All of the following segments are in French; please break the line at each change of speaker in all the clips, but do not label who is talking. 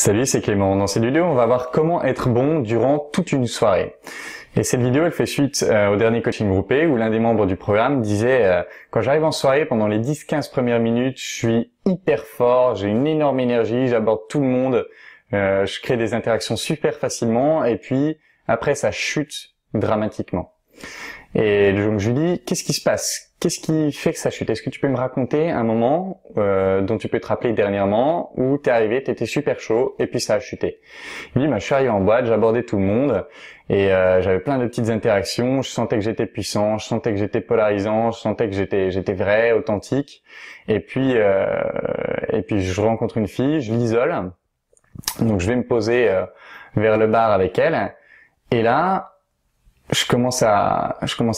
Salut, c'est Clément. Dans cette vidéo, on va voir comment être bon durant toute une soirée. Et cette vidéo, elle fait suite au dernier coaching groupé où l'un des membres du programme disait quand j'arrive en soirée, pendant les 10-15 premières minutes, je suis hyper fort, j'ai une énorme énergie, j'aborde tout le monde, je crée des interactions super facilement et puis après, ça chute dramatiquement. Et donc je lui dis, qu'est-ce qui se passe? Qu'est-ce qui fait que ça chute? Est-ce que tu peux me raconter un moment dont tu peux te rappeler dernièrement où t'es arrivé, t'étais super chaud et puis ça a chuté? Il me dit, je suis arrivé en boîte, j'abordais tout le monde et j'avais plein de petites interactions, je sentais que j'étais puissant, je sentais que j'étais polarisant, je sentais que j'étais vrai, authentique. Et puis je rencontre une fille, je l'isole, donc je vais me poser vers le bar avec elle et là je commence à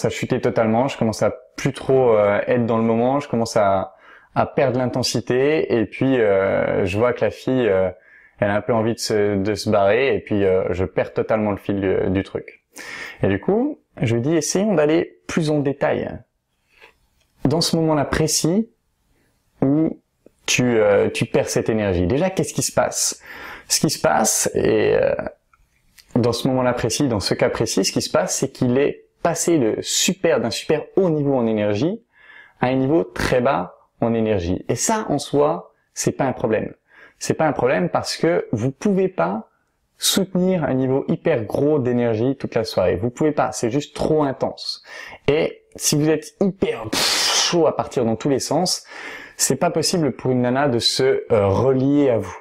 chuter totalement, je commence à plus trop être dans le moment, je commence à perdre l'intensité et puis je vois que la fille elle a un peu envie de se barrer et puis je perds totalement le fil du truc. Et du coup, je lui dis essayons d'aller plus en détail. Dans ce moment-là précis où tu perds cette énergie. Déjà, qu'est-ce qui se passe? Ce qui se passe dans ce moment-là précis, dans ce cas précis, ce qui se passe, c'est qu'il est passé d'un super haut niveau en énergie à un niveau très bas en énergie. Et ça, en soi, c'est pas un problème. C'est pas un problème parce que vous pouvez pas soutenir un niveau hyper gros d'énergie toute la soirée. Vous pouvez pas, c'est juste trop intense. Et si vous êtes hyper chaud à partir dans tous les sens, c'est pas possible pour une nana de se relier à vous.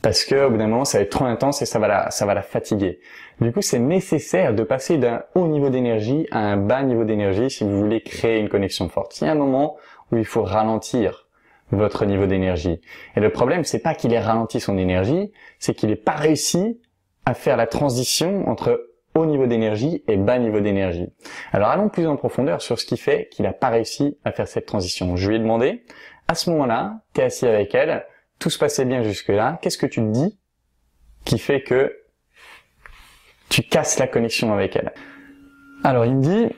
Parce que au bout d'un moment, ça va être trop intense et ça va la fatiguer. Du coup, c'est nécessaire de passer d'un haut niveau d'énergie à un bas niveau d'énergie si vous voulez créer une connexion forte. Il y a un moment où il faut ralentir votre niveau d'énergie. Et le problème, c'est pas qu'il ait ralenti son énergie, c'est qu'il n'ait pas réussi à faire la transition entre haut niveau d'énergie et bas niveau d'énergie. Alors, allons plus en profondeur sur ce qui fait qu'il n'a pas réussi à faire cette transition. Je lui ai demandé, à ce moment-là, t'es assis avec elle, tout se passait bien jusque-là, qu'est-ce que tu te dis qui fait que tu casses la connexion avec elle? Alors il me dit,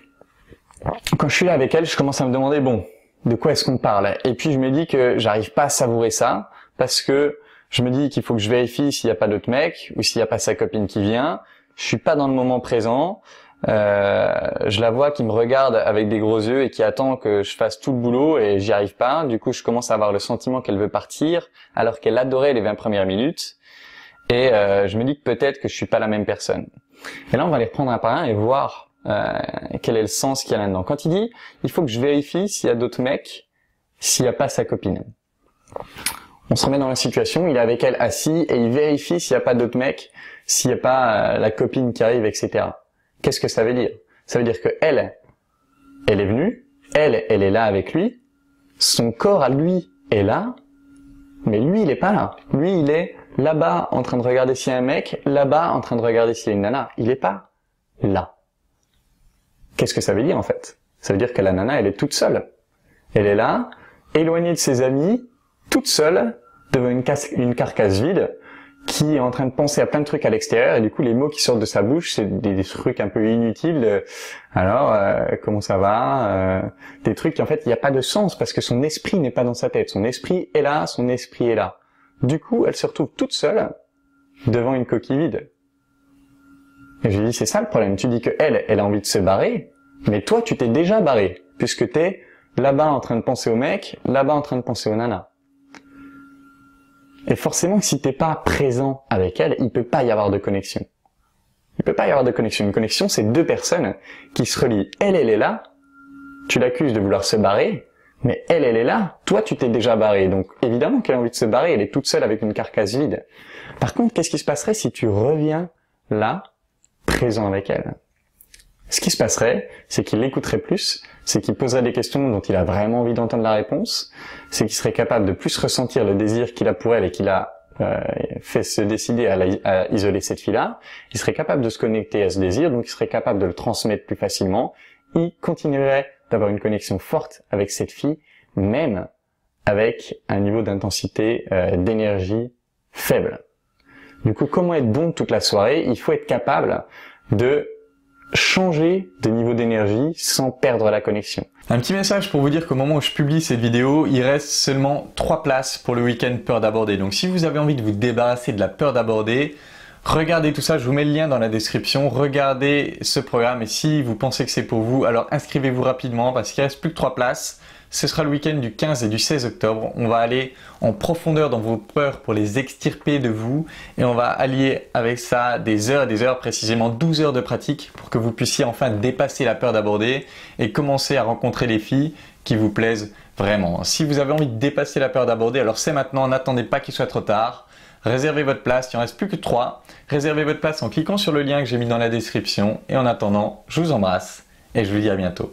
quand je suis là avec elle, je commence à me demander, bon, de quoi est-ce qu'on parle? Et puis je me dis que j'arrive pas à savourer ça, parce que je me dis qu'il faut que je vérifie s'il n'y a pas d'autres mecs, ou s'il n'y a pas sa copine qui vient, je suis pas dans le moment présent, je la vois qui me regarde avec des gros yeux et qui attend que je fasse tout le boulot et j'y arrive pas. Du coup, je commence à avoir le sentiment qu'elle veut partir alors qu'elle adorait les 20 premières minutes. Et je me dis que peut-être que je suis pas la même personne. Et là, on va les reprendre un par un et voir quel est le sens qu'il y a là-dedans. Quand il dit, il faut que je vérifie s'il y a d'autres mecs, s'il n'y a pas sa copine. On se remet dans la situation, il est avec elle assis et il vérifie s'il n'y a pas d'autres mecs, s'il n'y a pas la copine qui arrive, etc. Qu'est-ce que ça veut dire? Ça veut dire que elle est venue, elle est là avec lui, son corps à lui est là, mais lui, il est pas là. Lui, il est là-bas en train de regarder s'il y a un mec, là-bas en train de regarder s'il y a une nana. Il est pas là. Qu'est-ce que ça veut dire en fait? Ça veut dire que la nana, elle est toute seule. Elle est là, éloignée de ses amis, toute seule, devant une carcasse vide, qui est en train de penser à plein de trucs à l'extérieur et du coup les mots qui sortent de sa bouche c'est des trucs un peu inutiles comment ça va des trucs qui en fait il n'y a pas de sens parce que son esprit n'est pas dans sa tête, son esprit est là, son esprit est là. Du coup elle se retrouve toute seule devant une coquille vide. Et je lui dis c'est ça le problème, tu dis que elle a envie de se barrer, mais toi tu t'es déjà barré puisque t'es là-bas en train de penser au mec, là-bas en train de penser aux nanas. Et forcément, si t'es pas présent avec elle, il peut pas y avoir de connexion. Il peut pas y avoir de connexion. Une connexion, c'est deux personnes qui se relient. Elle est là. Tu l'accuses de vouloir se barrer, mais elle est là. Toi, tu t'es déjà barré. Donc, évidemment qu'elle a envie de se barrer. Elle est toute seule avec une carcasse vide. Par contre, qu'est-ce qui se passerait si tu reviens là, présent avec elle? Ce qui se passerait, c'est qu'il l'écouterait plus, c'est qu'il poserait des questions dont il a vraiment envie d'entendre la réponse, c'est qu'il serait capable de plus ressentir le désir qu'il a pour elle et qu'il a fait se décider à isoler cette fille-là. Il serait capable de se connecter à ce désir, donc il serait capable de le transmettre plus facilement. Il continuerait d'avoir une connexion forte avec cette fille, même avec un niveau d'intensité d'énergie faible. Du coup, comment être bon toute la soirée? Il faut être capable de changer de niveau d'énergie sans perdre la connexion. Un petit message pour vous dire qu'au moment où je publie cette vidéo, il reste seulement 3 places pour le week-end peur d'aborder. Donc si vous avez envie de vous débarrasser de la peur d'aborder, regardez tout ça, je vous mets le lien dans la description, regardez ce programme et si vous pensez que c'est pour vous, alors inscrivez-vous rapidement parce qu'il reste plus que 3 places. Ce sera le week-end du 15 et du 16 octobre. On va aller en profondeur dans vos peurs pour les extirper de vous et on va allier avec ça des heures et des heures, précisément 12 heures de pratique pour que vous puissiez enfin dépasser la peur d'aborder et commencer à rencontrer les filles qui vous plaisent vraiment. Si vous avez envie de dépasser la peur d'aborder, alors c'est maintenant, n'attendez pas qu'il soit trop tard. Réservez votre place, il ne reste plus que 3. Réservez votre place en cliquant sur le lien que j'ai mis dans la description et en attendant, je vous embrasse et je vous dis à bientôt.